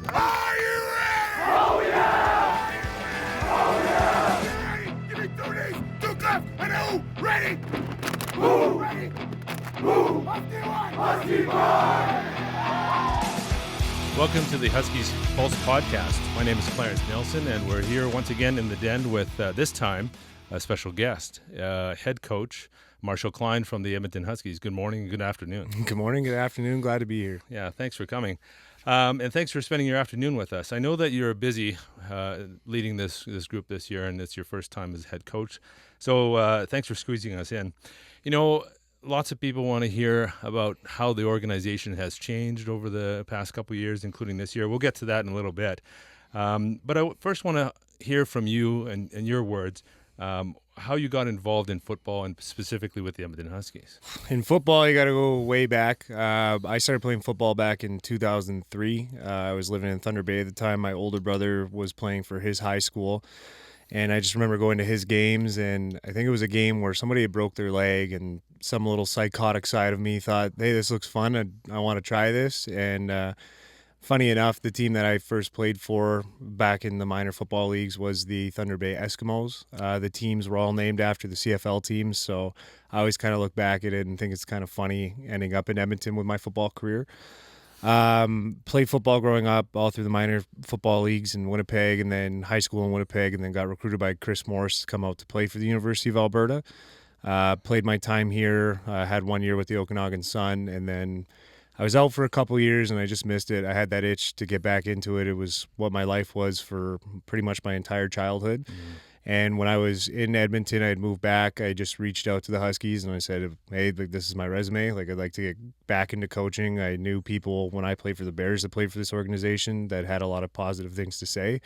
Are you ready? Oh yeah! Oh yeah! Ready? Give me 2 knees, 2 cuffs, and who? Ready? Who? Ready? Who? Husky one! Husky one! Welcome to the Huskies Pulse Podcast. My name is Clarence Nelson, and we're here once again in the den with, this time, a special guest, Head Coach Marshal Klein from the Edmonton Huskies. Good morning and good afternoon. Good morning, good afternoon. Glad to be here. Yeah, thanks for coming. And thanks for spending your afternoon with us. I know that you're busy leading this group this year, and it's your first time as head coach. So thanks for squeezing us in. You know, lots of people want to hear about how the organization has changed over the past couple of years, including this year. We'll get to that in a little bit. But I first want to hear from you and your words, how you got involved in football and specifically with the Edmonton Huskies. In football, you got to go way back. I started playing football back in 2003. I was living in Thunder Bay at the time. My older brother was playing for his high school. And I just remember going to his games, and I think it was a game where somebody had broke their leg, and some little psychotic side of me thought, hey, this looks fun. I want to try this. And funny enough, the team that I first played for back in the minor football leagues was the Thunder Bay Eskimos. The teams were all named after the CFL teams, so I always kind of look back at it and think it's kind of funny ending up in Edmonton with my football career. Played football growing up all through the minor football leagues in Winnipeg, and then high school in Winnipeg, and then got recruited by Chris Morris to come out to play for the University of Alberta. Played my time here, had 1 year with the Okanagan Sun, and then I was out for a couple years and I just missed it. I had that itch to get back into it. It was what my life was for pretty much my entire childhood. Mm-hmm. And when I was in Edmonton, I had moved back. I just reached out to the Huskies and I said, hey, this is my resume. Like, I'd like to get back into coaching. I knew people when I played for the Bears that played for this organization that had a lot of positive things to say.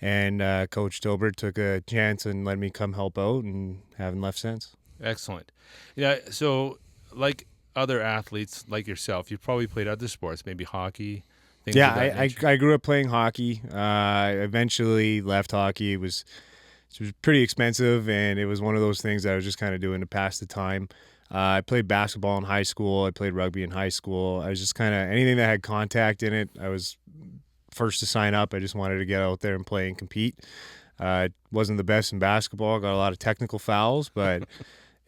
And Coach Tobert took a chance and let me come help out, and haven't left since. Excellent. Yeah, so like other athletes like yourself, you've probably played other sports, maybe hockey, things of that nature. I grew up playing hockey. I eventually left hockey. It was pretty expensive, and it was one of those things that I was just kind of doing to pass the time. I played basketball in high school. I played rugby in high school. I was just kind of anything that had contact in it, I was first to sign up. I just wanted to get out there and play and compete. Wasn't the best in basketball. Got a lot of technical fouls, but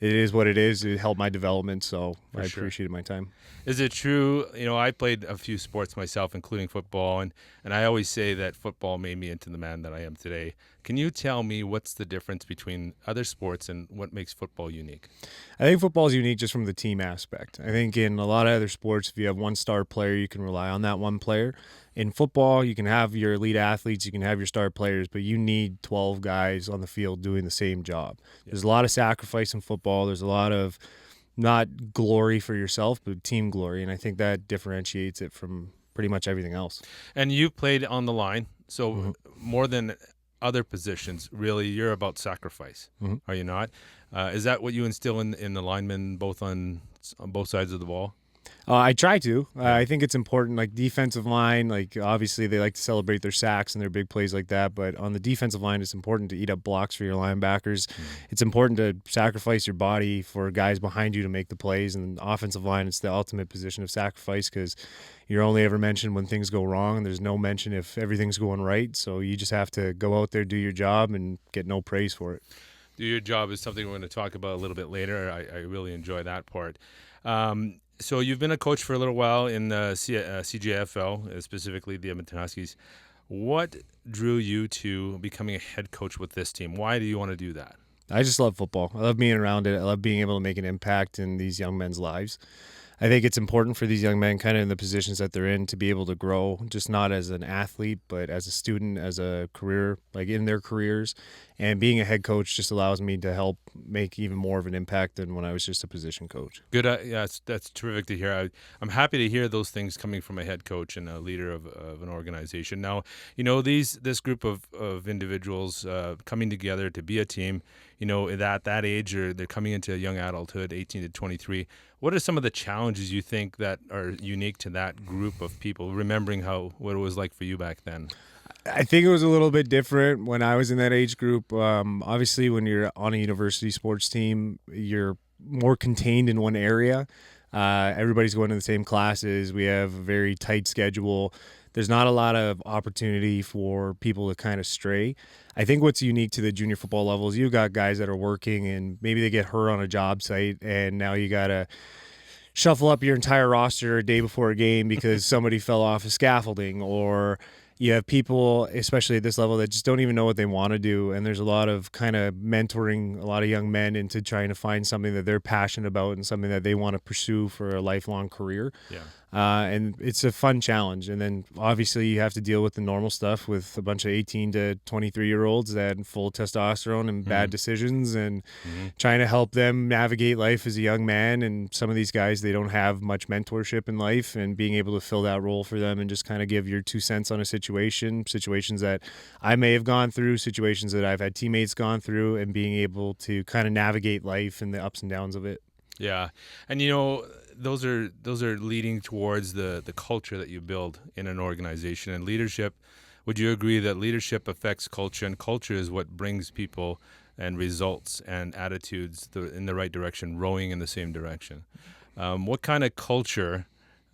it is what it is. It helped my development, so I appreciated my time. Is it true? You know, I played a few sports myself, including football, and I always say that football made me into the man that I am today. Can you tell me what's the difference between other sports and what makes football unique? I think football is unique just from the team aspect. I think in a lot of other sports, if you have one star player, you can rely on that one player. In football, you can have your elite athletes, you can have your star players, but you need 12 guys on the field doing the same job. Yeah. There's a lot of sacrifice in football. There's a lot of not glory for yourself, but team glory, and I think that differentiates it from pretty much everything else. And you played on the line, so more than other positions, really, you're about sacrifice, are you not? Is that what you instill in the linemen, both on both sides of the ball? I try to. I think it's important, like defensive line, like obviously they like to celebrate their sacks and their big plays like that, but on the defensive line, it's important to eat up blocks for your linebackers. It's important to sacrifice your body for guys behind you to make the plays, and the offensive line, it's the ultimate position of sacrifice because you're only ever mentioned when things go wrong. There's no mention if everything's going right, so you just have to go out there, do your job, and get no praise for it. Do your job is something we're going to talk about a little bit later. I really enjoy that part. So you've been a coach for a little while in the CJFL, specifically the Edmonton Huskies. What drew you to becoming a head coach with this team? Why do you want to do that? I just love football. I love being around it. I love being able to make an impact in these young men's lives. I think it's important for these young men kind of in the positions that they're in to be able to grow, just not as an athlete, but as a student, as a career, like in their careers. And being a head coach just allows me to help make even more of an impact than when I was just a position coach. Good. Yeah, that's terrific to hear. I'm happy to hear those things coming from a head coach and a leader of an organization. Now, you know, this group of individuals coming together to be a team, you know, at that age, or they're coming into young adulthood, 18 to 23. What are some of the challenges you think that are unique to that group of people, remembering what it was like for you back then? I think it was a little bit different when I was in that age group. Obviously, when you're on a university sports team, you're more contained in one area. Everybody's going to the same classes. We have a very tight schedule. there's not a lot of opportunity for people to kind of stray. I think what's unique to the junior football level is you've got guys that are working and maybe they get hurt on a job site, and now you got to shuffle up your entire roster a day before a game because somebody fell off a scaffolding, or you have people, especially at this level, that just don't even know what they want to do. And there's a lot of kind of mentoring a lot of young men into trying to find something that they're passionate about and something that they want to pursue for a lifelong career. Yeah. And it's a fun challenge. And then obviously you have to deal with the normal stuff with a bunch of 18 to 23-year-olds that full testosterone and bad decisions, and trying to help them navigate life as a young man. And some of these guys, they don't have much mentorship in life, and being able to fill that role for them and just kind of give your 2 cents on a situations that I may have gone through, situations that I've had teammates gone through, and being able to kind of navigate life and the ups and downs of it. Yeah. And those are leading towards the culture that you build in an organization and leadership. Would you agree that leadership affects culture, and culture is what brings people and results and attitudes in the right direction, rowing in the same direction? What kind of culture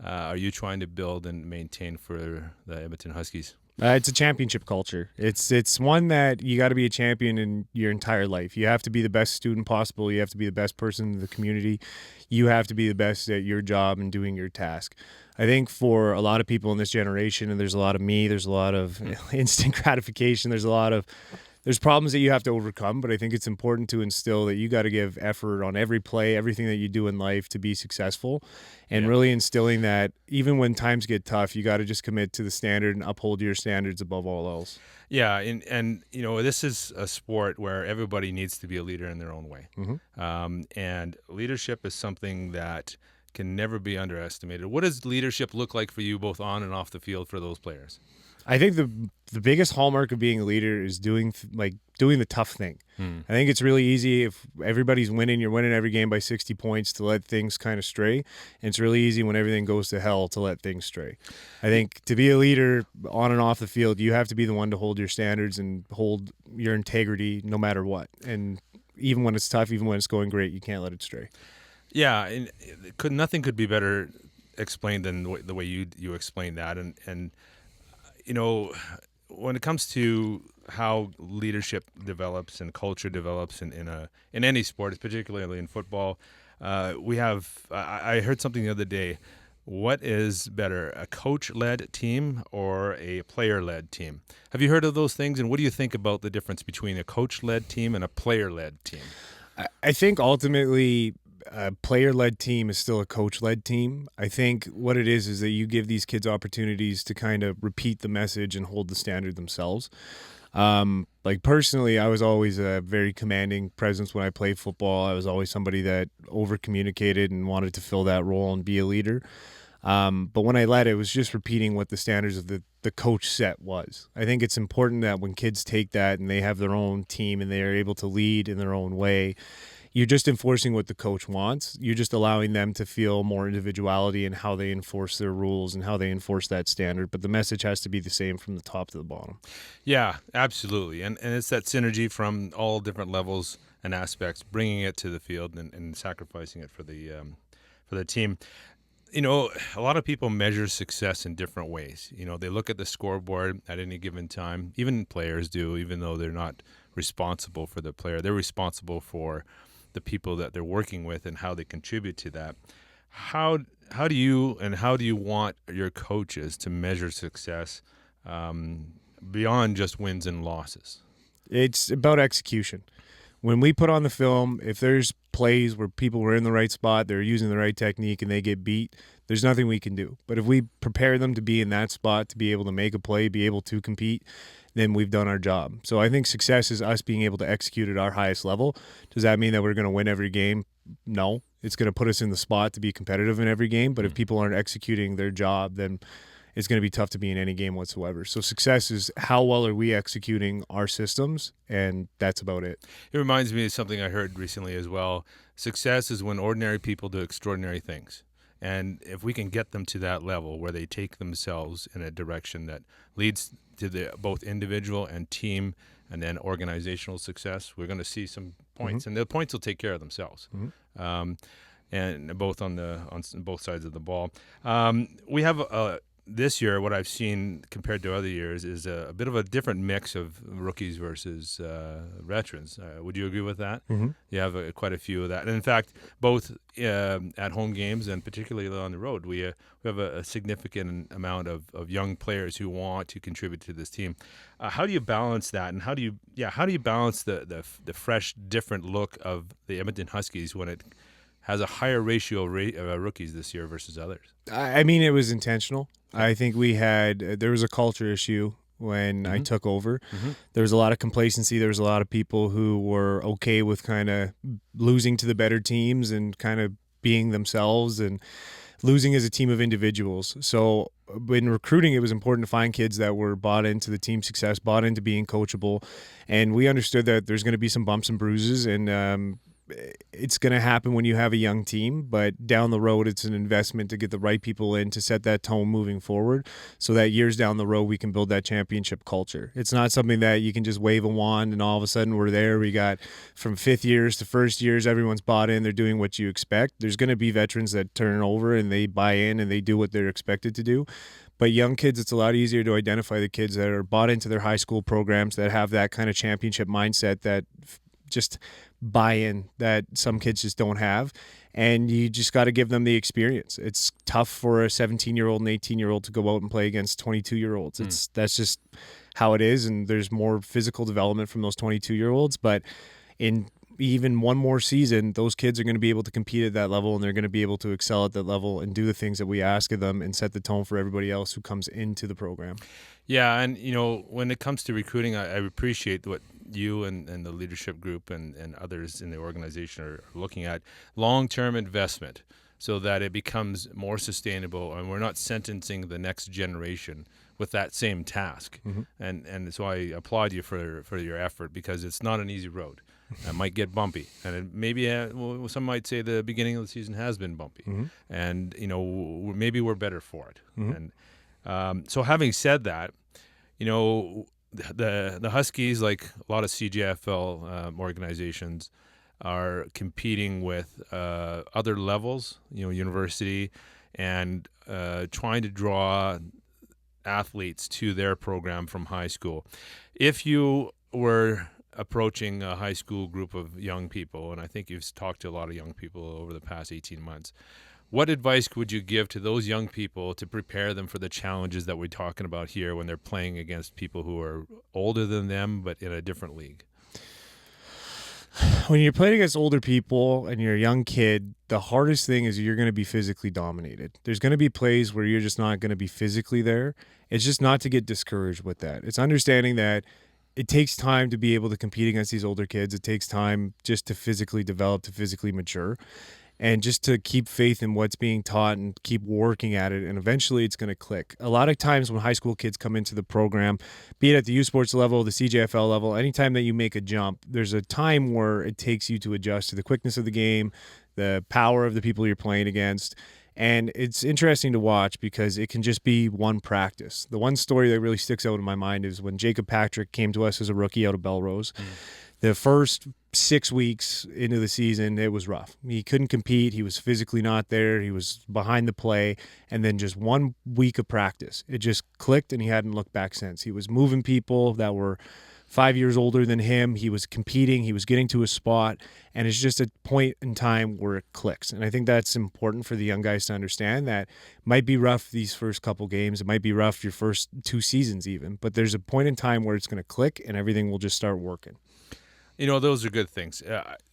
are you trying to build and maintain for the Edmonton Huskies? It's a championship culture. It's one that you got to be a champion in your entire life. You have to be the best student possible. You have to be the best person in the community. You have to be the best at your job and doing your task. I think for a lot of people in this generation, and there's a lot of me, there's a lot of instant gratification, there's problems that you have to overcome, but I think it's important to instill that you got to give effort on every play, everything that you do in life to be successful, and really instilling that even when times get tough, you got to just commit to the standard and uphold your standards above all else. Yeah, and this is a sport where everybody needs to be a leader in their own way. And leadership is something that can never be underestimated. What does leadership look like for you both on and off the field for those players? I think the biggest hallmark of being a leader is doing the tough thing. I think it's really easy if everybody's winning, you're winning every game by 60 points, to let things kind of stray. And it's really easy when everything goes to hell to let things stray. I think to be a leader on and off the field, you have to be the one to hold your standards and hold your integrity no matter what. And even when it's tough, even when it's going great, you can't let it stray. Yeah, and nothing could be better explained than the way you explained that. And when it comes to how leadership develops and culture develops in any sport, particularly in football, I heard something the other day. What is better, a coach-led team or a player-led team? Have you heard of those things? And what do you think about the difference between a coach-led team and a player-led team? I think ultimately a player-led team is still a coach-led team. I think what it is that you give these kids opportunities to kind of repeat the message and hold the standard themselves. Personally, I was always a very commanding presence when I played football. I was always somebody that over-communicated and wanted to fill that role and be a leader. But when I led, it was just repeating what the standards of the coach set was. I think it's important that when kids take that and they have their own team and they are able to lead in their own way, you're just enforcing what the coach wants. You're just allowing them to feel more individuality in how they enforce their rules and how they enforce that standard. But the message has to be the same from the top to the bottom. Yeah, absolutely. And it's that synergy from all different levels and aspects, bringing it to the field and sacrificing it for the team. A lot of people measure success in different ways. They look at the scoreboard at any given time. Even players do, even though they're not responsible for the player. They're responsible for the people that they're working with and how they contribute to that. How do you want your coaches to measure success beyond just wins and losses? It's about execution. When we put on the film, if there's plays where people were in the right spot, they're using the right technique, and they get beat, there's nothing we can do. But if we prepare them to be in that spot, to be able to make a play, be able to compete, then we've done our job. So I think success is us being able to execute at our highest level. Does that mean that we're going to win every game? No. It's going to put us in the spot to be competitive in every game. But if people aren't executing their job, then it's going to be tough to be in any game whatsoever. So success is how well are we executing our systems, and that's about it. It reminds me of something I heard recently as well. Success is when ordinary people do extraordinary things. And if we can get them to that level where they take themselves in a direction that leads to the both individual and team and then organizational success, we're going to see some points. And the points will take care of themselves. And both on both sides of the ball. We have this year, what I've seen compared to other years is a bit of a different mix of rookies versus veterans. Would you agree with that? Mm-hmm. You have quite a few of that. And in fact, both at home games and particularly on the road, we have a significant amount of young players who want to contribute to this team. How do you balance that, and how do you balance the fresh, different look of the Edmonton Huskies when it has a higher ratio of rookies this year versus others? I mean, it was intentional. I think there was a culture issue when I took over. Mm-hmm. There was a lot of complacency. There was a lot of people who were okay with kind of losing to the better teams and kind of being themselves and losing as a team of individuals. So in recruiting, it was important to find kids that were bought into the team success, bought into being coachable. And we understood that there's going to be some bumps and bruises, and it's going to happen when you have a young team, but down the road, it's an investment to get the right people in to set that tone moving forward so that years down the road, we can build that championship culture. It's not something that you can just wave a wand and all of a sudden we're there. We got from fifth years to first years, everyone's bought in. They're doing what you expect. There's going to be veterans that turn over and they buy in and they do what they're expected to do. But young kids, it's a lot easier to identify the kids that are bought into their high school programs, that have that kind of championship mindset, that just buy-in that some kids just don't have, and you just got to give them the experience. It's tough for a 17-year-old and 18-year-old to go out and play against 22-year-olds. That's just how it is, and there's more physical development from those 22-year-olds, but in even one more season, those kids are going to be able to compete at that level, and they're going to be able to excel at that level and do the things that we ask of them and set the tone for everybody else who comes into the program. Yeah, and when it comes to recruiting, I appreciate what you and the leadership group and others in the organization are looking at: long-term investment so that it becomes more sustainable, and we're not sentencing the next generation with that same task. Mm-hmm. And so I applaud you for your effort, because it's not an easy road. It might get bumpy, and it maybe some might say the beginning of the season has been bumpy, and maybe we're better for it. And so having said that, the Huskies, like a lot of CJFL organizations, are competing with other levels, university, and trying to draw athletes to their program from high school. If you were approaching a high school group of young people, and I think you've talked to a lot of young people over the past 18 months, what advice would you give to those young people to prepare them for the challenges that we're talking about here when they're playing against people who are older than them but in a different league? When you're playing against older people and you're a young kid, the hardest thing is you're going to be physically dominated. There's going to be plays where you're just not going to be physically there. It's just not to get discouraged with that. It's understanding that it takes time to be able to compete against these older kids. It takes time just to physically develop, to physically mature, and just to keep faith in what's being taught and keep working at it, and eventually it's going to click. A lot of times when high school kids come into the program, be it at the U Sports level, the CJFL level, anytime that you make a jump, there's a time where it takes you to adjust to the quickness of the game, the power of the people you're playing against. And it's interesting to watch because it can just be one practice. The one story that really sticks out in my mind is when Jacob Patrick came to us as a rookie out of Belrose. The first 6 weeks into the season, it was rough. He couldn't compete. He was physically not there. He was behind the play. And then just 1 week of practice, it just clicked, and he hadn't looked back since. He was moving people that were 5 years older than him. He was competing. He was getting to his spot. And it's just a point in time where it clicks. And I think that's important for the young guys to understand, that it might be rough these first couple games. It might be rough your first 2 seasons even. But there's a point in time where it's going to click and everything will just start working. Those are good things.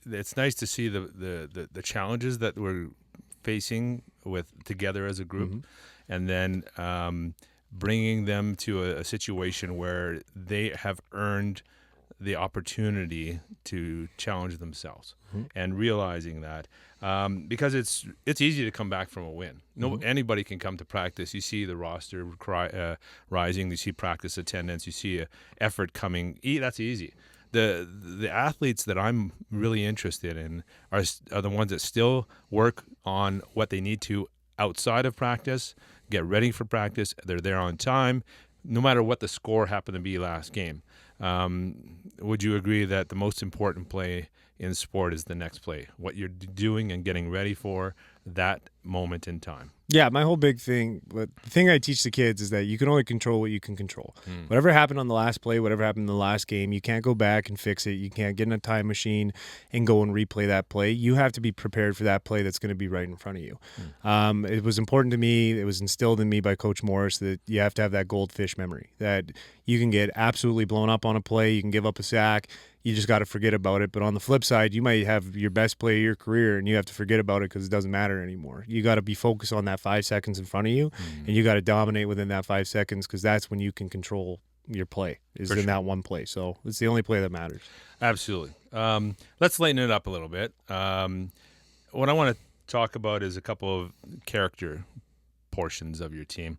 It's nice to see the challenges that we're facing together as a group, and then bringing them to a situation where they have earned the opportunity to challenge themselves, and realizing that because it's easy to come back from a win. Anybody can come to practice. You see the roster rising. You see practice attendance. You see effort coming. That's easy. The athletes that I'm really interested in are the ones that still work on what they need to outside of practice, get ready for practice. They're there on time, no matter what the score happened to be last game. Would you agree that the most important play in sport is the next play, what you're doing and getting ready for that moment in time? Yeah, my whole big thing, but the thing I teach the kids is that you can only control what you can control. Whatever happened on the last play, whatever happened in the last game, you can't go back and fix it. You can't get in a time machine and go and replay that play. You have to be prepared for that play that's going to be right in front of you. It was important to me, it was instilled in me by Coach Morris that you have to have that goldfish memory, that you can get absolutely blown up on a play, you can give up a sack, you just got to forget about it. But on the flip side, you might have your best play of your career and you have to forget about it because it doesn't matter anymore. You got to be focused on that 5 seconds in front of you, and you got to dominate within that 5 seconds because that's when you can control your play, is For in sure. that one play. So it's the only play that matters. Absolutely. Let's lighten it up a little bit. What I want to talk about is a couple of character portions of your team.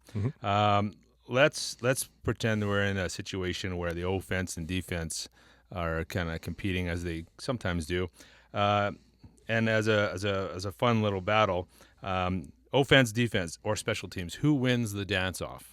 Let's pretend we're in a situation where the offense and defense are kind of competing as they sometimes do, and as a fun little battle, offense, defense, or special teams. Who wins the dance off?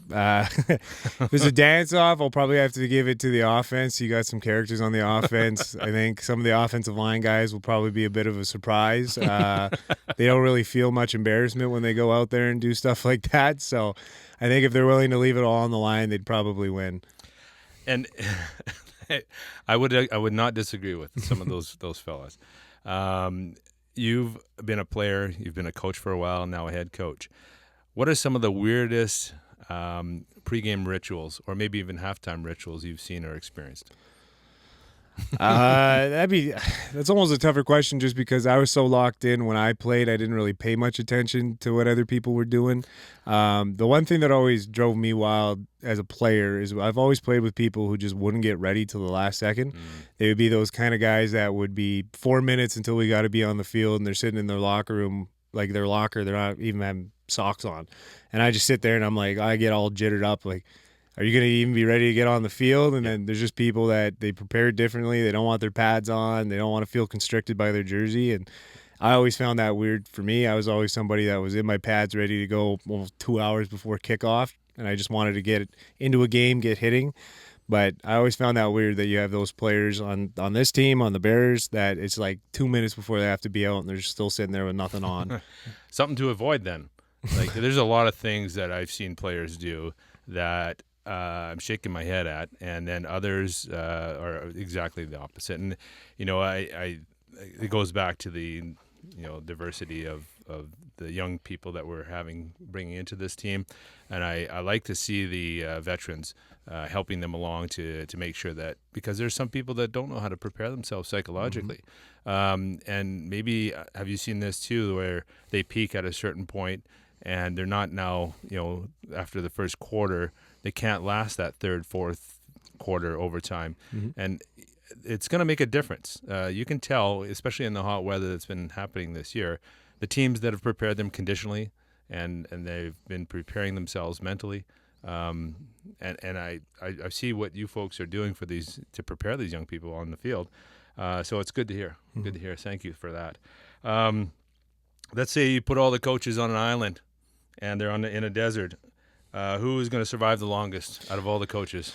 If there's a dance off, I'll probably have to give it to the offense. You got some characters on the offense. I think some of the offensive line guys will probably be a bit of a surprise. They don't really feel much embarrassment when they go out there and do stuff like that. So I think if they're willing to leave it all on the line, they'd probably win. And I would not disagree with some of those fellas. You've been a player, you've been a coach for a while, now a head coach. What are some of the weirdest pregame rituals, or maybe even halftime rituals, you've seen or experienced? That's almost a tougher question, just because I was so locked in when I played. I didn't really pay much attention to what other people were doing. The one thing that always drove me wild as a player is I've always played with people who just wouldn't get ready till the last second. They would be those kind of guys that would be 4 minutes until we got to be on the field, and they're sitting in their locker room, like their locker, they're not even having socks on. And I just sit there and I'm like, I get all jittered up, like, are you going to even be ready to get on the field? And then there's just people that they prepare differently. They don't want their pads on. They don't want to feel constricted by their jersey. And I always found that weird for me. I was always somebody that was in my pads ready to go almost 2 hours before kickoff. And I just wanted to get into a game, get hitting. But I always found that weird that you have those players on this team, on the Bears, that it's like 2 minutes before they have to be out and they're still sitting there with nothing on. Something to avoid then. Like, there's a lot of things that I've seen players do that I'm shaking my head at, and then others are exactly the opposite. And it goes back to the diversity of the young people that we're bringing into this team, and I like to see the veterans helping them along to make sure that, because there's some people that don't know how to prepare themselves psychologically, and maybe have you seen this too, where they peak at a certain point and they're not now, after the first quarter, they can't last that third, fourth quarter overtime. And it's going to make a difference. You can tell, especially in the hot weather that's been happening this year, the teams that have prepared them conditionally and they've been preparing themselves mentally. And I see what you folks are doing to prepare these young people on the field. So it's good to hear. Good to hear. Thank you for that. Let's say you put all the coaches on an island and they're in a desert. Who is going to survive the longest out of all the coaches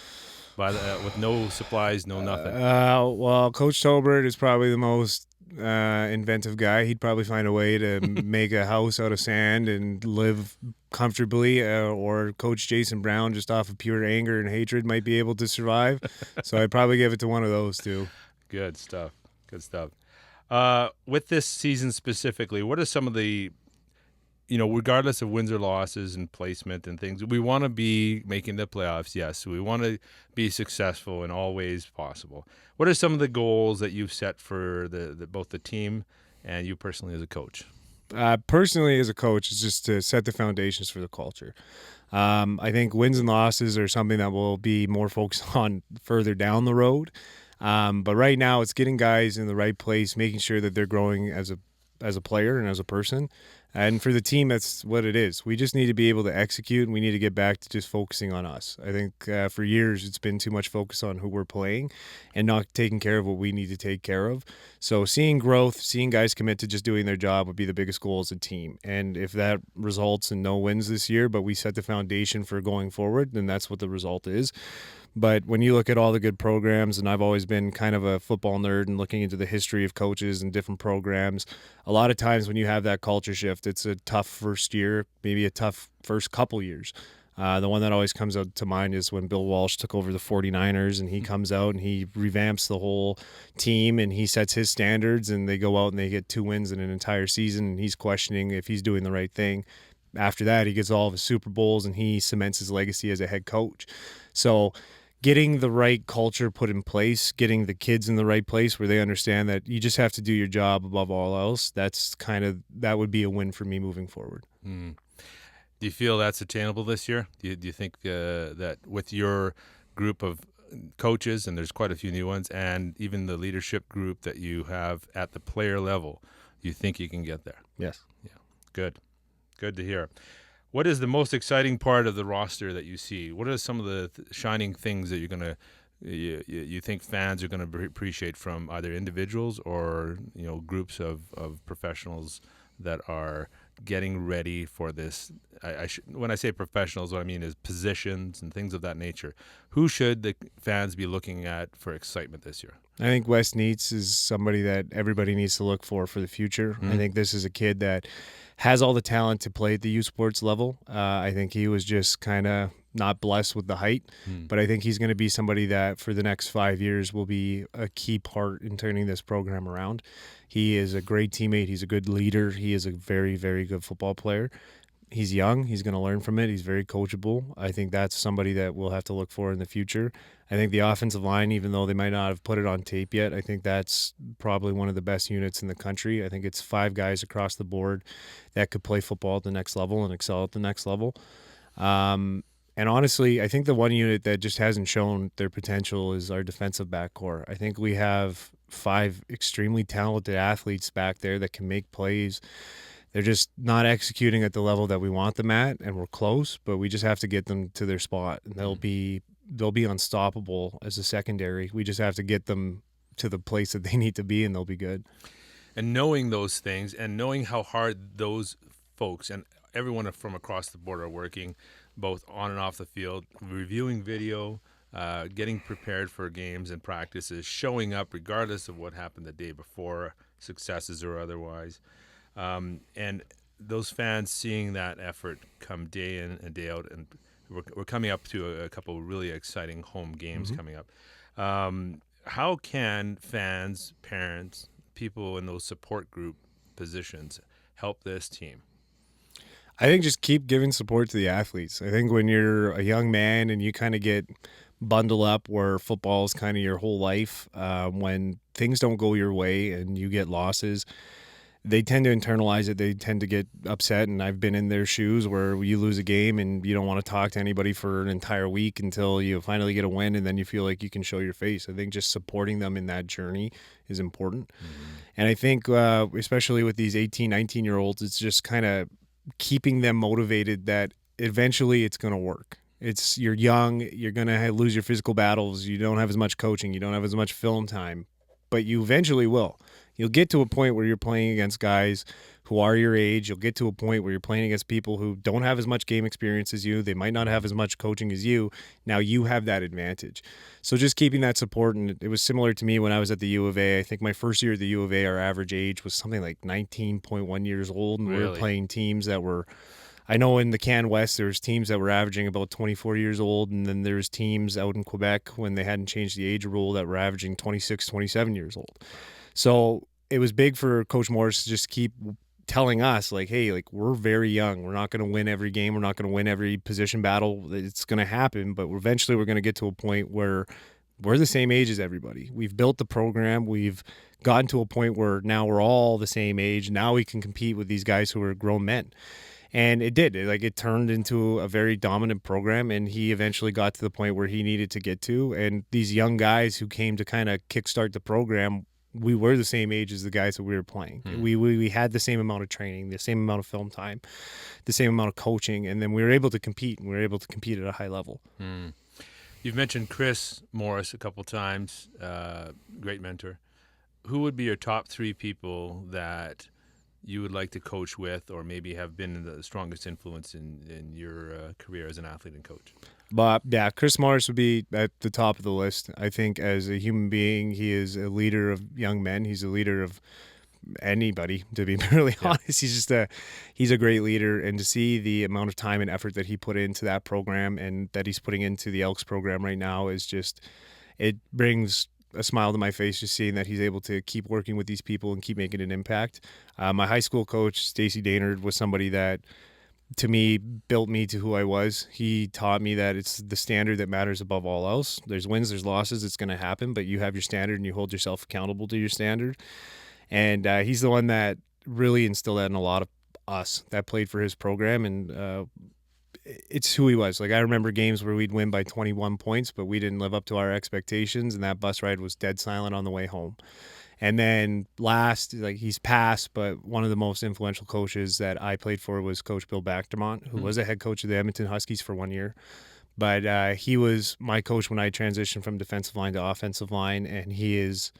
with no supplies, no nothing? Well, Coach Tolbert is probably the most inventive guy. He'd probably find a way to make a house out of sand and live comfortably, or Coach Jason Brown, just off of pure anger and hatred, might be able to survive. So I'd probably give it to one of those two. Good stuff. Good stuff. With this season specifically, what are some of the, regardless of wins or losses and placement and things, we want to be making the playoffs. Yes, we want to be successful in all ways possible. What are some of the goals that you've set for both the team and you personally as a coach? Personally, as a coach, it's just to set the foundations for the culture. I think wins and losses are something that we'll be more focused on further down the road. But right now, it's getting guys in the right place, making sure that they're growing as a player and as a person. And for the team, that's what it is. We just need to be able to execute, and we need to get back to just focusing on us. I think for years it's been too much focus on who we're playing and not taking care of what we need to take care of. So seeing growth, seeing guys commit to just doing their job would be the biggest goal as a team. And if that results in no wins this year, but we set the foundation for going forward, then that's what the result is. But when you look at all the good programs, and I've always been kind of a football nerd and looking into the history of coaches and different programs, a lot of times when you have that culture shift, shift. It's a tough first year, maybe a tough first couple years. The one that always comes out to mind is when Bill Walsh took over the 49ers, and he comes out and he revamps the whole team and he sets his standards, and they go out and they get 2 wins in an entire season, and he's questioning if he's doing the right thing. After that, he gets all of his Super Bowls and he cements his legacy as a head coach. So getting the right culture put in place, getting the kids in the right place where they understand that you just have to do your job above all else, that would be a win for me moving forward. Mm. Do you feel that's attainable this year? Do you think that with your group of coaches, and there's quite a few new ones, and even the leadership group that you have at the player level, you think you can get there? Yes. Yeah. Good to hear. What is the most exciting part of the roster that you see? What are some of the shining things that you think fans are going to appreciate from either individuals or groups of professionals that are getting ready for this? When I say professionals, what I mean is positions and things of that nature. Who should the fans be looking at for excitement this year? I think Wes Neitz is somebody that everybody needs to look for the future. I think this is a kid that has all the talent to play at the youth sports level. I think he was just kind of not blessed with the height, but I think he's going to be somebody that for the next 5 years will be a key part in turning this program around. He is a great teammate. He's a good leader. He is a very, very good football player. He's young. He's going to learn from it. He's very coachable. I think that's somebody that we'll have to look for in the future. I think the offensive line, even though they might not have put it on tape yet, I think that's probably one of the best units in the country. I think it's 5 guys across the board that could play football at the next level and excel at the next level. And honestly, I think the one unit that just hasn't shown their potential is our defensive back core. I think we have 5 extremely talented athletes back there that can make plays. They're just not executing at the level that we want them at, and we're close, but we just have to get them to their spot, and they'll be unstoppable as a secondary. We just have to get them to the place that they need to be, and they'll be good. And knowing those things and knowing how hard those folks and everyone from across the board are working, both on and off the field, reviewing video, getting prepared for games and practices, showing up regardless of what happened the day before, successes or otherwise. And those fans seeing that effort come day in and day out, and we're coming up to a couple of really exciting home games coming up. How can fans, parents, people in those support group positions help this team? I think just keep giving support to the athletes. I think when you're a young man and you kind of get bundled up where football is kind of your whole life, when things don't go your way and you get losses, they tend to internalize it. They tend to get upset, and I've been in their shoes where you lose a game and you don't want to talk to anybody for an entire week until you finally get a win, and then you feel like you can show your face. I think just supporting them in that journey is important. And I think especially with these 18, 19-year-olds, it's just kind of keeping them motivated that eventually it's going to work. You're young, you're going to lose your physical battles, you don't have as much coaching, you don't have as much film time, but you eventually will. You'll get to a point where you're playing against guys who are your age. You'll get to a point where you're playing against people who don't have as much game experience as you. They might not have as much coaching as you. Now you have that advantage. So just keeping that support, and it was similar to me when I was at the U of A. I think my first year at the U of A, our average age was something like 19.1 years old, and we were playing teams that were, I know in the Can West, there was teams that were averaging about 24 years old, and then there was teams out in Quebec when they hadn't changed the age rule that were averaging 26, 27 years old. So it was big for Coach Morris to just keep telling us, like, hey, like, we're very young. We're not going to win every game. We're not going to win every position battle. It's going to happen, but eventually we're going to get to a point where we're the same age as everybody. We've built the program. We've gotten to a point where now we're all the same age. Now we can compete with these guys who are grown men. And it did. It turned into a very dominant program, and he eventually got to the point where he needed to get to. And these young guys who came to kind of kickstart the program, we were the same age as the guys that we were playing. We had the same amount of training, the same amount of film time, the same amount of coaching, and then we were able to compete, and we were able to compete at a high level. You've mentioned Chris Morris a couple times, great mentor. Who would be your top 3 people that you would like to coach with, or maybe have been the strongest influence in your career as an athlete and coach? But yeah, Chris Morris would be at the top of the list. I think as a human being, he is a leader of young men. He's a leader of anybody, to be really honest. He's a great leader, and to see the amount of time and effort that he put into that program and that he's putting into the Elks program right now is just, it brings a smile to my face just seeing that he's able to keep working with these people and keep making an impact. My high school coach, Stacey Daynard, was somebody that, to me, built me to who I was. He taught me that it's the standard that matters above all else. There's wins, there's losses, it's going to happen, but you have your standard and you hold yourself accountable to your standard. And he's the one that really instilled that in a lot of us that played for his program, and it's who he was. Like, I remember games where we'd win by 21 points, but we didn't live up to our expectations, and that bus ride was dead silent on the way home. And then last, like, he's passed, but one of the most influential coaches that I played for was Coach Bill Bachtermont, who was a head coach of the Edmonton Huskies for 1 year. But he was my coach when I transitioned from defensive line to offensive line, and he is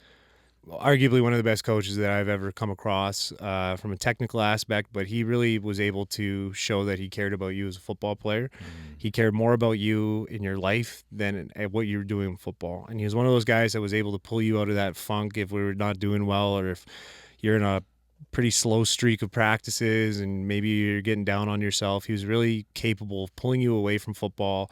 arguably one of the best coaches that I've ever come across from a technical aspect, but he really was able to show that he cared about you as a football player. He cared more about you in your life than at what you were doing in football. And he was one of those guys that was able to pull you out of that funk if we were not doing well, or if you're in a pretty slow streak of practices and maybe you're getting down on yourself. He was really capable of pulling you away from football,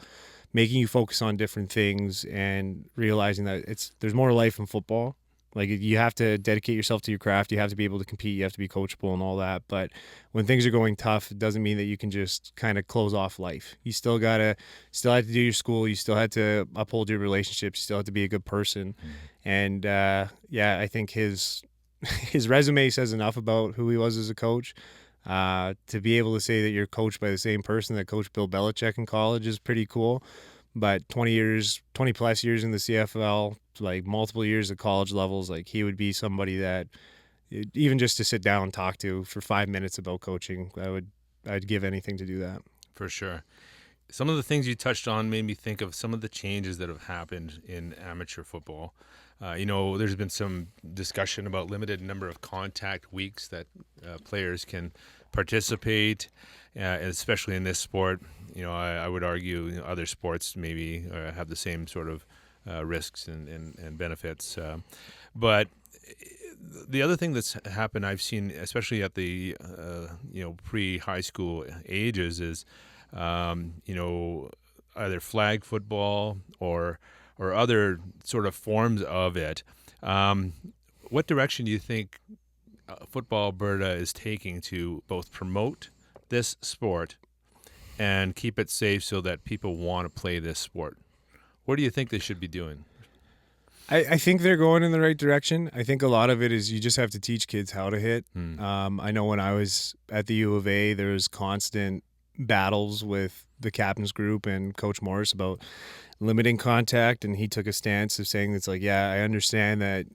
making you focus on different things, and realizing that there's more life in football. Like, you have to dedicate yourself to your craft. You have to be able to compete. You have to be coachable and all that. But when things are going tough, it doesn't mean that you can just kind of close off life. You still have to do your school. You still have to uphold your relationships. You still have to be a good person. And I think his resume says enough about who he was as a coach. To be able to say that you're coached by the same person that coached Bill Belichick in college is pretty cool. But 20 plus years in the CFL, like multiple years at college levels, like, he would be somebody that, even just to sit down and talk to for 5 minutes about coaching, I'd give anything to do that. For sure. Some of the things you touched on made me think of some of the changes that have happened in amateur football. There's been some discussion about limited number of contact weeks that players can participate, especially in this sport. I would argue other sports maybe have the same sort of risks and benefits. But the other thing that's happened, I've seen, especially at the pre-high school ages, is either flag football or other sort of forms of it. What direction do you think Football Alberta is taking to both promote this sport and keep it safe so that people want to play this sport? What do you think they should be doing? I think they're going in the right direction. I think a lot of it is you just have to teach kids how to hit. I know when I was at the U of A, there was constant battles with the captain's group and Coach Morris about limiting contact, and he took a stance of saying, it's like, yeah, I understand that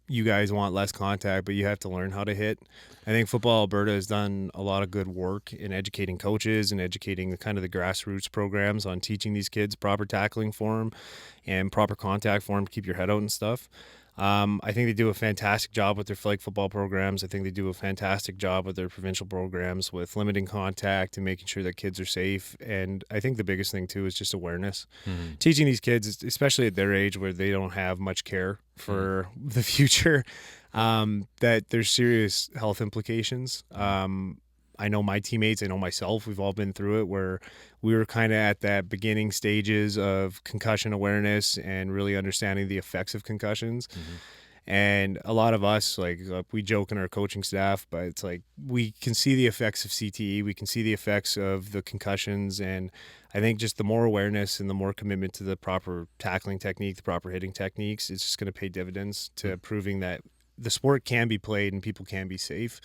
you guys want less contact, but you have to learn how to hit. I think Football Alberta has done a lot of good work in educating coaches and educating the kind of the grassroots programs on teaching these kids proper tackling form and proper contact form to keep your head out and stuff. I think they do a fantastic job with their flag football programs. I think they do a fantastic job with their provincial programs with limiting contact and making sure that kids are safe. And I think the biggest thing, too, is just awareness. Teaching these kids, especially at their age where they don't have much care for the future, that there's serious health implications. I know my teammates, I know myself, we've all been through it where we were kind of at that beginning stages of concussion awareness and really understanding the effects of concussions. And a lot of us, like, we joke in our coaching staff, but it's like we can see the effects of CTE, we can see the effects of the concussions, and I think just the more awareness and the more commitment to the proper tackling technique, the proper hitting techniques, it's just going to pay dividends to proving that the sport can be played and people can be safe.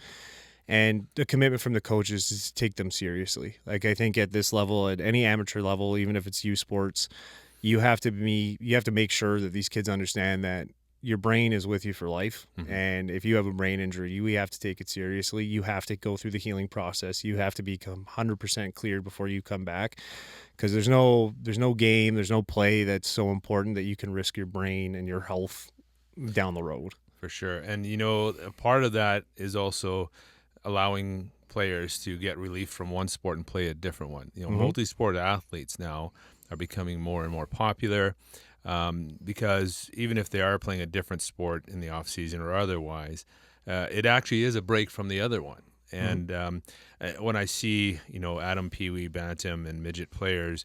And the commitment from the coaches is to take them seriously. Like, I think at this level, at any amateur level, even if it's youth sports, you have to make sure that these kids understand that your brain is with you for life. And if you have a brain injury, you have to take it seriously. You have to go through the healing process. You have to become 100% cleared before you come back, because there's no game, there's no play that's so important that you can risk your brain and your health down the road. For sure. And, a part of that is also allowing players to get relief from one sport and play a different one. Multi-sport athletes now are becoming more and more popular because even if they are playing a different sport in the off season or otherwise, it actually is a break from the other one. And when I see, Adam Pee-wee, Bantam, and midget players,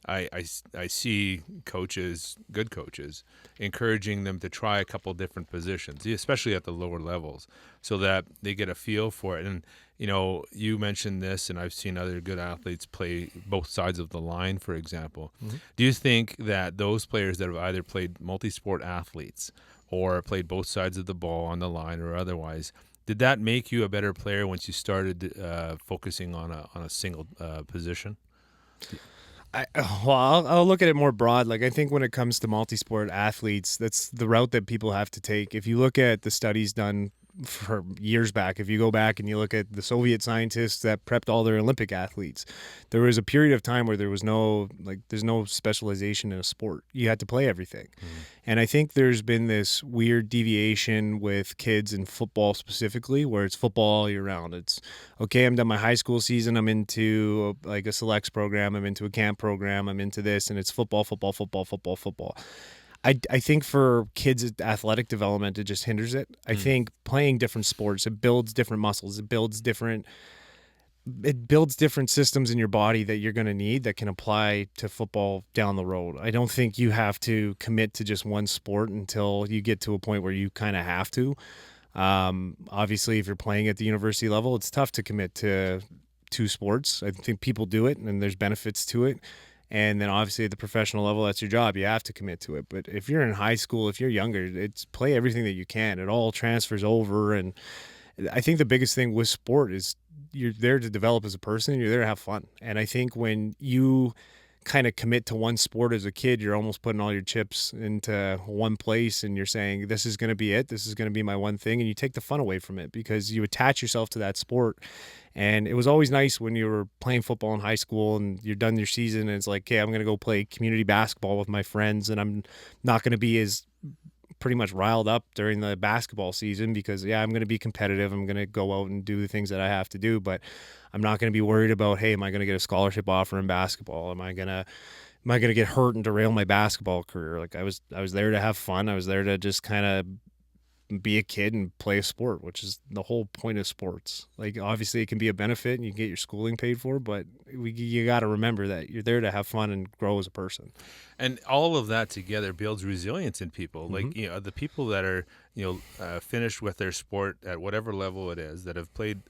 I see coaches, good coaches, encouraging them to try a couple different positions, especially at the lower levels, so that they get a feel for it. And, you mentioned this, and I've seen other good athletes play both sides of the line, for example. Do you think that those players that have either played multi-sport athletes or played both sides of the ball on the line or otherwise, did that make you a better player once you started focusing on a single position? I'll look at it more broad. Like, I think when it comes to multi-sport athletes, that's the route that people have to take. If you look at the studies done for years back, if you go back and you look at the Soviet scientists that prepped all their Olympic athletes, there was a period of time where there's no specialization in a sport. You had to play everything. And I think there's been this weird deviation with kids in football specifically, where it's football all year round. It's, okay, I'm done my high school season, I'm into like a selects program, I'm into a camp program, I'm into this, and it's football, football, football, football, football. I think for kids' athletic development, it just hinders it. I think playing different sports, it builds different muscles. It builds different systems in your body that you're going to need that can apply to football down the road. I don't think you have to commit to just one sport until you get to a point where you kind of have to. Obviously, if you're playing at the university level, it's tough to commit to 2 sports. I think people do it, and there's benefits to it. And then obviously at the professional level, that's your job. You have to commit to it. But if you're in high school, if you're younger, it's play everything that you can. It all transfers over. And I think the biggest thing with sport is you're there to develop as a person. You're there to have fun. And I think when you kind of commit to one sport as a kid, you're almost putting all your chips into one place, and you're saying, this is going to be it. This is going to be my one thing. And you take the fun away from it because you attach yourself to that sport. And it was always nice when you were playing football in high school and you're done your season and it's like, okay, I'm going to go play community basketball with my friends, and I'm not going to be as pretty much riled up during the basketball season because, I'm going to be competitive. I'm going to go out and do the things that I have to do, but I'm not going to be worried about, hey, am I going to get a scholarship offer in basketball? Am I going to get hurt and derail my basketball career? Like, I was there to have fun. I was there to just kind of be a kid and play a sport, which is the whole point of sports. Like, obviously it can be a benefit and you can get your schooling paid for, but you got to remember that you're there to have fun and grow as a person. And all of that together builds resilience in people. Like, the people that are, finished with their sport at whatever level it is, that have played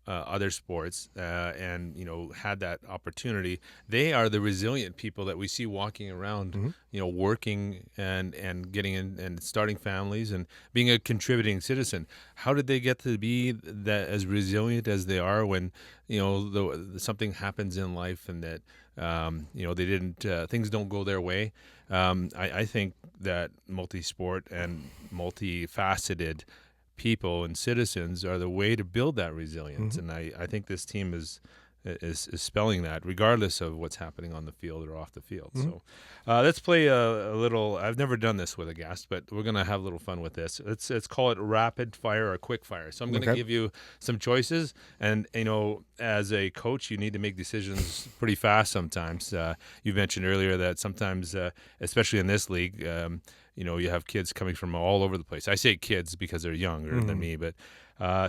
other sports and had that opportunity, they are the resilient people that we see walking around, working and getting in and starting families and being a contributing citizen. How did they get to be that as resilient as they are when something happens in life and that they didn't things don't go their way? I think that multi-sport and multifaceted people and citizens are the way to build that resilience. And I think this team is spelling that regardless of what's happening on the field or off the field. So let's play a little. I've never done this with a guest, but we're going to have a little fun with this. Let's call it rapid fire or quick fire. So I'm going to give you some choices, and as a coach, you need to make decisions pretty fast sometimes. You mentioned earlier that sometimes, especially in this league, you have kids coming from all over the place. I say kids because they're younger than me, but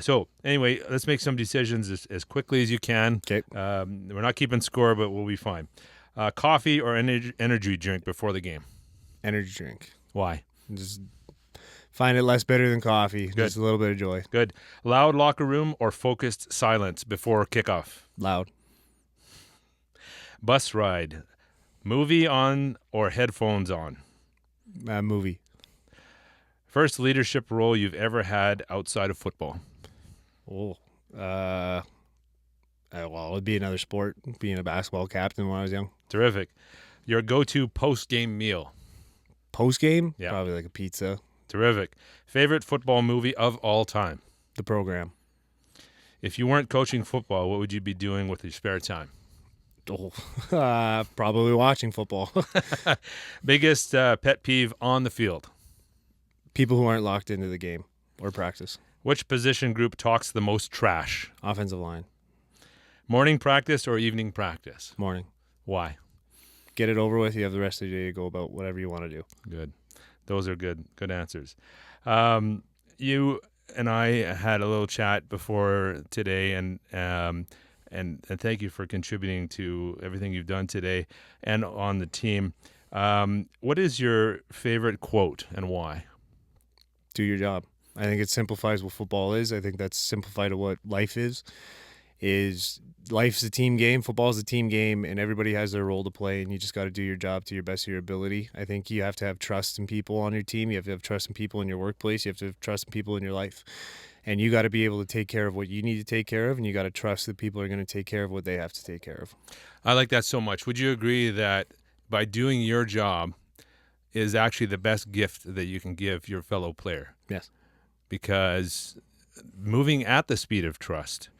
so anyway, let's make some decisions as quickly as you can. Okay. We're not keeping score, but we'll be fine. Coffee or energy drink before the game? Energy drink. Why? Just find it less bitter than coffee. Good. Just a little bit of joy. Good. Loud locker room or focused silence before kickoff? Loud. Bus ride. Movie on or headphones on? Movie. First leadership role you've ever had outside of football? Well, it'd be another sport, being a basketball captain when I was young. Terrific. Your go-to post-game meal? Post-game? Yeah. Probably like a pizza. Terrific. Favorite football movie of all time? The Program. If you weren't coaching football, what would you be doing with your spare time? Probably watching football. Biggest pet peeve on the field? People who aren't locked into the game or practice. Which position group talks the most trash? Offensive line. Morning practice or evening practice? Morning. Why? Get it over with. You have the rest of the day to go about whatever you want to do. Good. Those are good answers. You and I had a little chat before today, and thank you for contributing to everything you've done today and on the team. What is your favorite quote and why? Do your job. I think it simplifies what football is. I think that's simplified to what life is. Life's a team game, football's a team game, and everybody has their role to play, and you just got to do your job to your best of your ability. I think you have to have trust in people on your team. You have to have trust in people in your workplace. You have to have trust in people in your life. And you got to be able to take care of what you need to take care of, and you got to trust that people are going to take care of what they have to take care of. I like that so much. Would you agree that by doing your job is actually the best gift that you can give your fellow player? Yes. Because moving at the speed of trust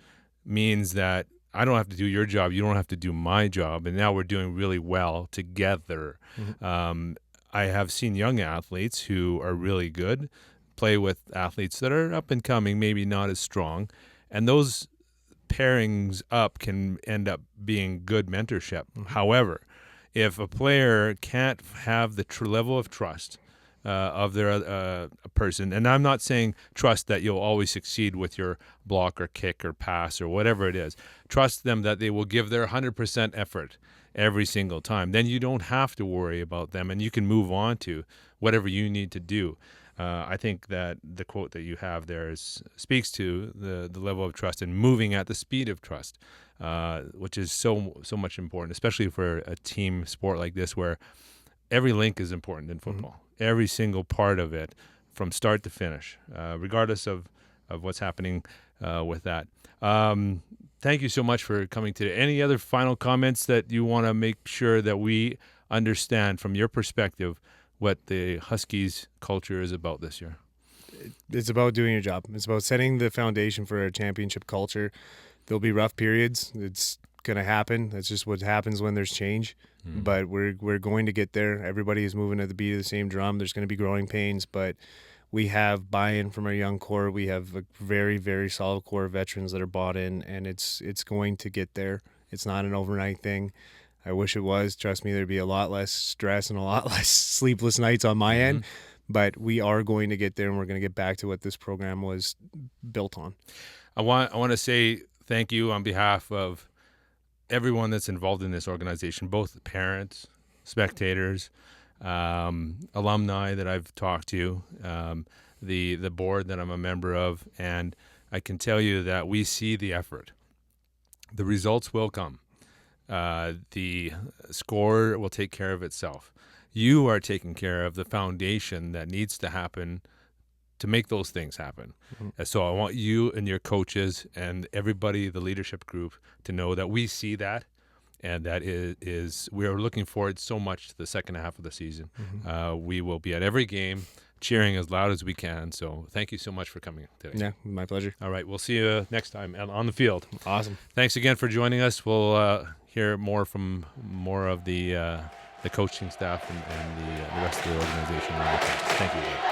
means that I don't have to do your job, you don't have to do my job, and now we're doing really well together. Mm-hmm. I have seen young athletes who are really good play with athletes that are up and coming, maybe not as strong, and those pairings up can end up being good mentorship. Mm-hmm. However, if a player can't have the level of trust of their a person, and I'm not saying trust that you'll always succeed with your block or kick or pass or whatever it is. Trust them that they will give their 100% effort every single time. Then you don't have to worry about them, and you can move on to whatever you need to do. I think that the quote that you have there speaks to the level of trust and moving at the speed of trust, which is so much important, especially for a team sport like this where every link is important in football. Mm-hmm. Every single part of it from start to finish, regardless of what's happening with that. Thank you so much for coming today. Any other final comments that you want to make sure that we understand from your perspective what the Huskies culture is about this year? It's about doing your job. It's about setting the foundation for a championship culture. There'll be rough periods. It's going to happen. That's just what happens when there's change. Mm-hmm. But we're going to get there. Everybody is moving at the beat of the same drum. There's going to be growing pains, but we have buy-in from our young core. We have a very, very solid core of veterans that are bought in, and it's going to get there. It's not an overnight thing. I wish it was. Trust me, there'd be a lot less stress and a lot less sleepless nights on my end. But we are going to get there, and we're going to get back to what this program was built on. I want to say thank you on behalf of everyone that's involved in this organization, both parents, spectators, alumni that I've talked to, the board that I'm a member of, and I can tell you that we see the effort. The results will come. The score will take care of itself. You are taking care of the foundation that needs to happen to make those things happen. Mm-hmm. And so I want you and your coaches and everybody, the leadership group, to know that we see that, and that we are looking forward so much to the second half of the season. Mm-hmm. We will be at every game cheering as loud as we can. So thank you so much for coming today. Yeah, my pleasure. All right, we'll see you next time on the field. Awesome. Thanks again for joining us. We'll hear more from more of the coaching staff and the rest of the organization. Thank you again.